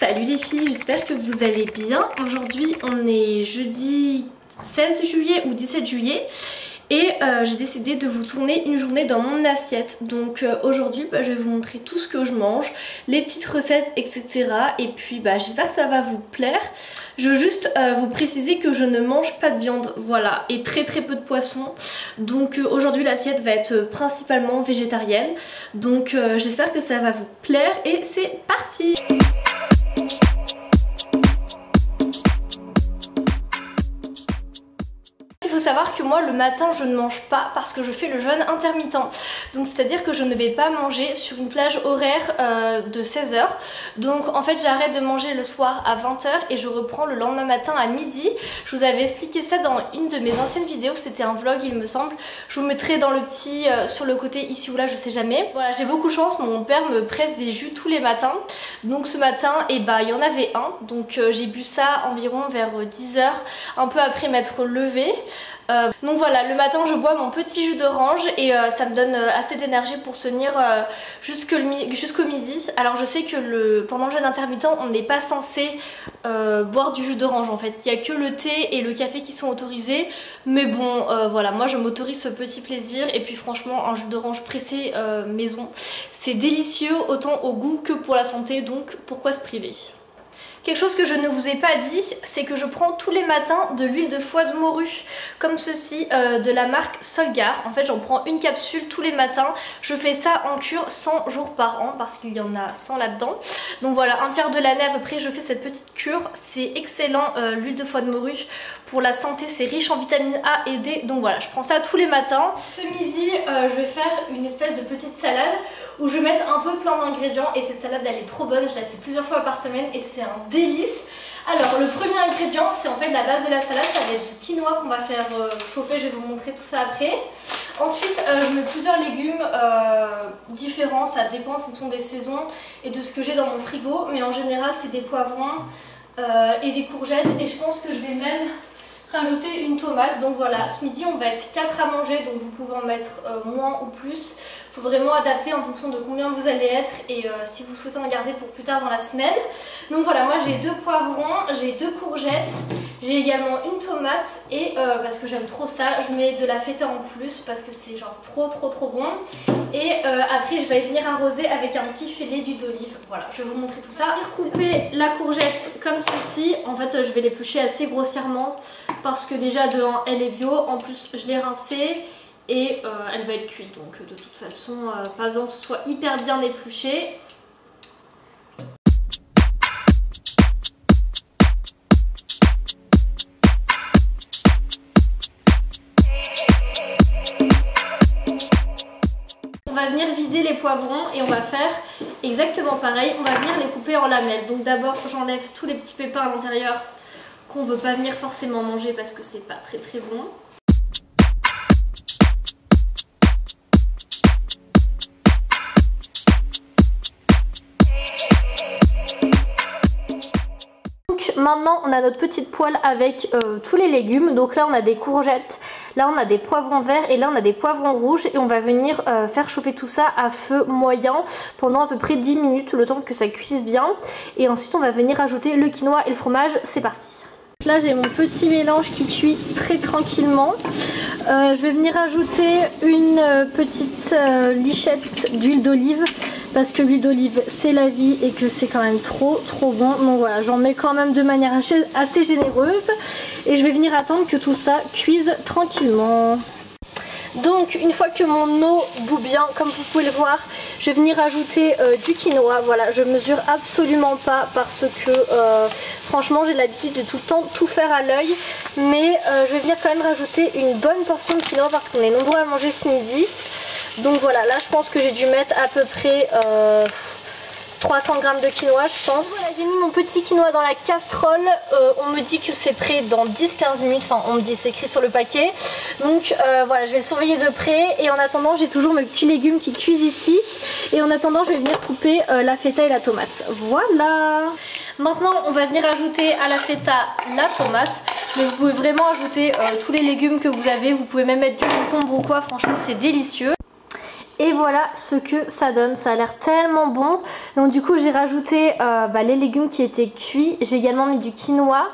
Salut les filles, j'espère que vous allez bien. Aujourd'hui on est jeudi 16 juillet ou 17 juillet et j'ai décidé de vous tourner une journée dans mon assiette. Donc aujourd'hui je vais vous montrer tout ce que je mange, les petites recettes etc. Et puis j'espère que ça va vous plaire. Je veux juste vous préciser que je ne mange pas de viande, voilà, et très peu de poisson. Donc aujourd'hui l'assiette va être principalement végétarienne. Donc j'espère que ça va vous plaire et c'est parti! Il faut savoir que moi le matin je ne mange pas parce que je fais le jeûne intermittent. Donc c'est à dire que je ne vais pas manger sur une plage horaire de 16h. Donc en fait j'arrête de manger le soir à 20h et je reprends le lendemain matin à midi. Je vous avais expliqué ça dans une de mes anciennes vidéos, c'était un vlog il me semble. Je vous mettrai dans le petit sur le côté ici ou là, je sais jamais. Voilà, j'ai beaucoup de chance, mon père me presse des jus tous les matins. Donc ce matin il y en avait un. Donc j'ai bu ça environ vers 10h, un peu après m'être levée. Donc voilà, le matin je bois mon petit jus d'orange et ça me donne assez d'énergie pour tenir jusqu'au midi. Alors je sais que pendant le jeûne intermittent on n'est pas censé boire du jus d'orange en fait. Il n'y a que le thé et le café qui sont autorisés. Mais bon voilà, moi je m'autorise ce petit plaisir. Et puis franchement un jus d'orange pressé maison, c'est délicieux autant au goût que pour la santé. Donc pourquoi se priver? Quelque chose que je ne vous ai pas dit, c'est que je prends tous les matins de l'huile de foie de morue, comme ceci, de la marque Solgar. En fait j'en prends une capsule tous les matins. Je fais ça en cure 100 jours par an parce qu'il y en a 100 là-dedans. Donc voilà, un tiers de l'année à peu près je fais cette petite cure. C'est excellent l'huile de foie de morue pour la santé, c'est riche en vitamine A et D. Donc voilà, je prends ça tous les matins. Ce midi je vais faire une espèce de petite salade où je vais mettre un peu plein d'ingrédients et cette salade elle est trop bonne, je la fais plusieurs fois par semaine et c'est un délice. Alors le premier ingrédient c'est en fait la base de la salade, ça va être du quinoa qu'on va faire chauffer, je vais vous montrer tout ça après. Ensuite je mets plusieurs légumes différents, ça dépend en fonction des saisons et de ce que j'ai dans mon frigo, mais en général c'est des poivrons et des courgettes et je pense que je vais même rajouter une tomate. Donc voilà, ce midi on va être 4 à manger, donc vous pouvez en mettre moins ou plus. Il faut vraiment adapter en fonction de combien vous allez être et si vous souhaitez en garder pour plus tard dans la semaine. Donc voilà, moi j'ai 2 poivrons, j'ai 2 courgettes, j'ai également une tomate et parce que j'aime trop ça, je mets de la feta en plus parce que c'est genre trop bon. Et après je vais venir arroser avec un petit filet d'huile d'olive. Voilà, je vais vous montrer tout ça. Je vais couper la courgette comme ceci. En fait je vais l'éplucher assez grossièrement parce que déjà de 1 elle est bio, en plus je l'ai rincée. Et elle va être cuite, donc de toute façon pas besoin que ce soit hyper bien épluché. On va venir vider les poivrons et on va faire exactement pareil, on va venir les couper en lamelles. Donc d'abord j'enlève tous les petits pépins à l'intérieur qu'on ne veut pas venir forcément manger parce que c'est pas très bon. Maintenant on a notre petite poêle avec tous les légumes. Donc là on a des courgettes, là on a des poivrons verts et là on a des poivrons rouges. Et on va venir faire chauffer tout ça à feu moyen pendant à peu près 10 minutes, le temps que ça cuise bien. Et ensuite on va venir ajouter le quinoa et le fromage, c'est parti. Là j'ai mon petit mélange qui cuit très tranquillement. Je vais venir ajouter une petite lichette d'huile d'olive parce que l'huile d'olive c'est la vie et que c'est quand même trop bon. Donc voilà, j'en mets quand même de manière assez généreuse et je vais venir attendre que tout ça cuise tranquillement. Donc une fois que mon eau bout bien, comme vous pouvez le voir, je vais venir ajouter du quinoa. Voilà, je mesure absolument pas parce que franchement j'ai l'habitude de tout le temps tout faire à l'œil. Mais je vais venir quand même rajouter une bonne portion de quinoa parce qu'on est nombreux à manger ce midi. Donc voilà, là je pense que j'ai dû mettre à peu près 300 g de quinoa je pense. Voilà, j'ai mis mon petit quinoa dans la casserole. On me dit que c'est prêt dans 10-15 minutes. Enfin on me dit, c'est écrit sur le paquet. Donc voilà, je vais le surveiller de près. Et en attendant j'ai toujours mes petits légumes qui cuisent ici. Et en attendant je vais venir couper la feta et la tomate. Voilà. Maintenant on va venir ajouter à la feta la tomate. Mais vous pouvez vraiment ajouter tous les légumes que vous avez. Vous pouvez même mettre du concombre ou quoi, franchement c'est délicieux. Et voilà ce que ça donne, ça a l'air tellement bon. Donc du coup j'ai rajouté les légumes qui étaient cuits, j'ai également mis du quinoa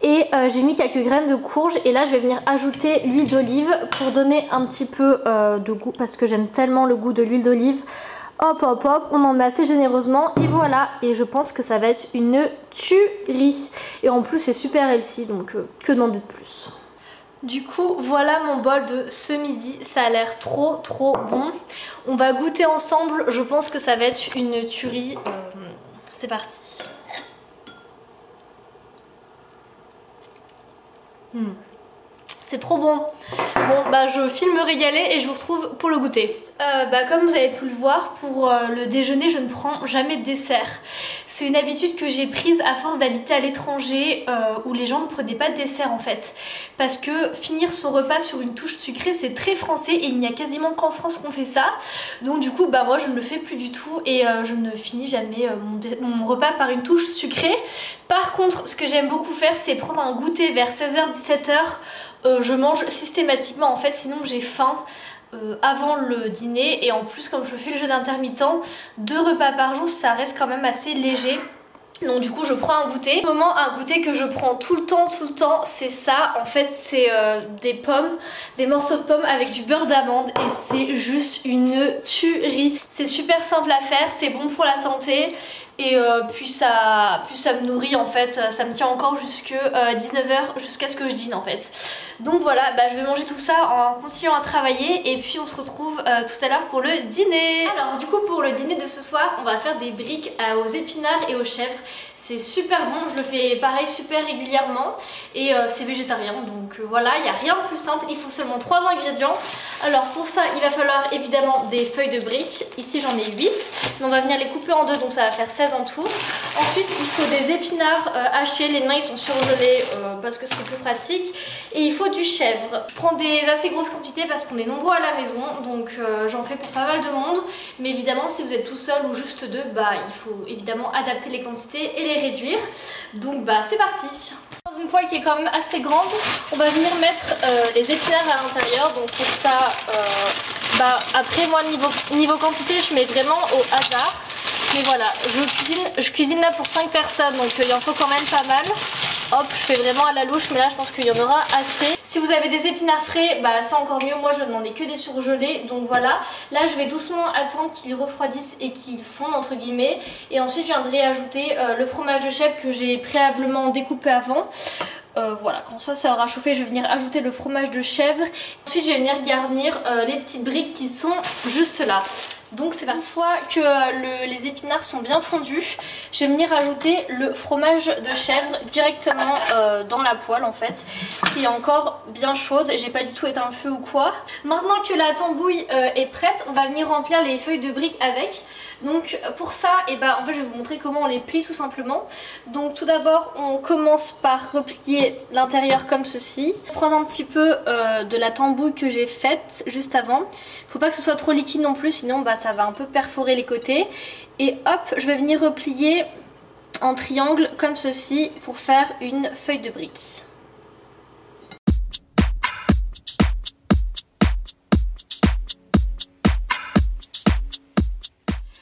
et j'ai mis quelques graines de courge. Et là je vais venir ajouter l'huile d'olive pour donner un petit peu de goût parce que j'aime tellement le goût de l'huile d'olive. Hop hop hop, on en met assez généreusement et voilà. Et je pense que ça va être une tuerie. Et en plus c'est super healthy, donc que demander de plus. Du coup voilà mon bol de ce midi, ça a l'air trop bon. On va goûter ensemble, je pense que ça va être une tuerie. C'est parti. C'est trop bon. Bon bah je file me régaler et je vous retrouve pour le goûter. Comme vous avez pu le voir, pour le déjeuner je ne prends jamais de dessert. C'est une habitude que j'ai prise à force d'habiter à l'étranger où les gens ne prenaient pas de dessert en fait. Parce que finir son repas sur une touche sucrée c'est très français et il n'y a quasiment qu'en France qu'on fait ça. Donc du coup moi je ne le fais plus du tout et je ne finis jamais mon repas par une touche sucrée. Par contre ce que j'aime beaucoup faire c'est prendre un goûter vers 16h-17h. Je mange systématiquement en fait, sinon j'ai faim avant le dîner. Et en plus comme je fais le jeûne intermittent, 2 repas par jour ça reste quand même assez léger. Donc du coup je prends un goûter. Au moment un goûter que je prends tout le temps c'est ça. En fait c'est des pommes, des morceaux de pommes avec du beurre d'amande et c'est juste une tuerie. C'est super simple à faire, c'est bon pour la santé. Et puis ça me nourrit en fait, ça me tient encore jusque 19h, jusqu'à ce que je dîne en fait. Donc voilà, je vais manger tout ça en continuant à travailler et puis on se retrouve tout à l'heure pour le dîner. Alors du coup pour le dîner de ce soir, on va faire des briques aux épinards et aux chèvres. C'est super bon, je le fais pareil super régulièrement et c'est végétarien donc voilà, il n'y a rien de plus simple, il faut seulement 3 ingrédients. Alors pour ça il va falloir évidemment des feuilles de briques, ici j'en ai 8, mais on va venir les couper en deux donc ça va faire 16 en tout. Ensuite il faut des épinards hachés, les mains ils sont surgelés parce que c'est plus pratique et il faut du chèvre. Je prends des assez grosses quantités parce qu'on est nombreux à la maison donc j'en fais pour pas mal de monde, mais évidemment si vous êtes tout seul ou juste deux, il faut évidemment adapter les quantités et les réduire. Donc c'est parti. Dans une poêle qui est quand même assez grande, on va venir mettre les épinards à l'intérieur. Donc pour ça, après moi niveau quantité je mets vraiment au hasard. Mais voilà, je cuisine là pour 5 personnes donc il en faut quand même pas mal. Hop, je fais vraiment à la louche, mais là je pense qu'il y en aura assez. Si vous avez des épinards frais, c'est encore mieux. Moi je ne demandais que des surgelés, donc voilà. Là je vais doucement attendre qu'ils refroidissent et qu'ils fondent entre guillemets. Et ensuite je viendrai ajouter le fromage de chèvre que j'ai préalablement découpé avant. Voilà, quand ça aura chauffé, je vais venir ajouter le fromage de chèvre. Ensuite je vais venir garnir les petites briques qui sont juste là. Donc c'est parti. Une fois que les épinards sont bien fondus, je vais venir ajouter le fromage de chèvre directement dans la poêle en fait, qui est encore bien chaude. J'ai pas du tout éteint le feu ou quoi. Maintenant que la tambouille est prête, on va venir remplir les feuilles de briques avec. Donc pour ça, en fait je vais vous montrer comment on les plie tout simplement. Donc tout d'abord on commence par replier l'intérieur comme ceci. Prendre un petit peu de la tambouille que j'ai faite juste avant. Faut pas que ce soit trop liquide non plus, sinon ça va un peu perforer les côtés. Et hop, je vais venir replier en triangle comme ceci pour faire une feuille de brique.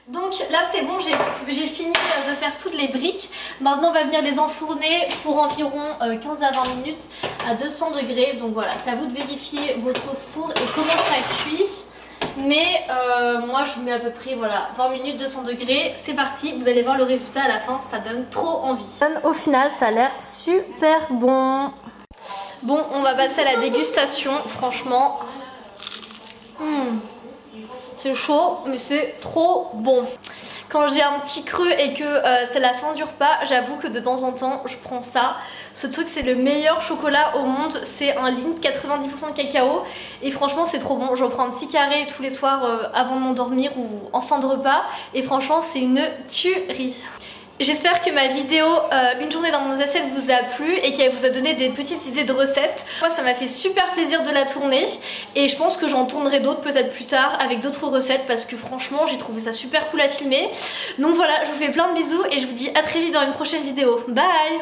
Donc là c'est bon, j'ai fini de faire toutes les briques. Maintenant on va venir les enfourner pour environ 15 à 20 minutes à 200 degrés. Donc voilà, c'est à vous de vérifier votre four et comment ça cuit. Mais moi je mets à peu près 20 minutes 200 degrés. C'est parti, vous allez voir le résultat à la fin, ça donne trop envie. Au final ça a l'air super bon. Bon, on va passer à la dégustation. Franchement c'est chaud mais c'est trop bon. Quand j'ai un petit creux et que c'est la fin du repas, j'avoue que de temps en temps je prends ça. Ce truc c'est le meilleur chocolat au monde, c'est un Lindt 90% cacao et franchement c'est trop bon. J'en prends un petit carré tous les soirs avant de m'endormir ou en fin de repas et franchement c'est une tuerie. J'espère que ma vidéo une journée dans mon assiette vous a plu et qu'elle vous a donné des petites idées de recettes. Moi ça m'a fait super plaisir de la tourner et je pense que j'en tournerai d'autres peut-être plus tard avec d'autres recettes parce que franchement j'ai trouvé ça super cool à filmer. Donc voilà, je vous fais plein de bisous et je vous dis à très vite dans une prochaine vidéo. Bye!